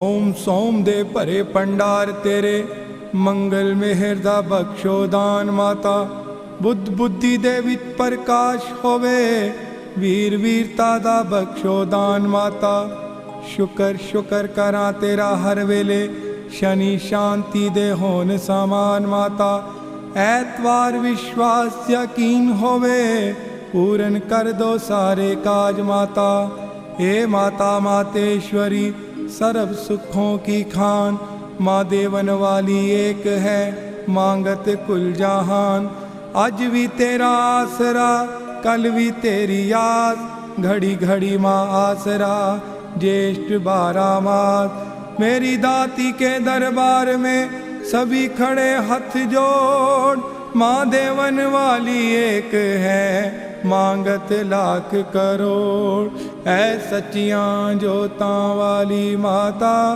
ओम सोम दे भरे भंडार तेरे मंगल मेहर दा बख्शो दान माता। बुद्ध बुद्धि दे विच प्रकाश होवे वीर वीरता दा बख्शो दान माता। शुकर शुकर करा तेरा हर वेले शनि शांति दे होन समान माता। ऐतवार विश्वास यकीन होवे पूरन कर दो सारे काज माता। हे माता मातेश्वरी सर्व सुखों की खान माँ देवन वाली एक है मांगत कुल जहान। आज भी तेरा आसरा कल भी तेरी याद घड़ी घड़ी माँ आसरा ज्येष्ठ 12 मास। मेरी दाती के दरबार में सभी खड़े हाथ जोड़ माँ देवन वाली एक है मांगत लाख करोड़। ऐ सच्चियां जोतां वाली माता।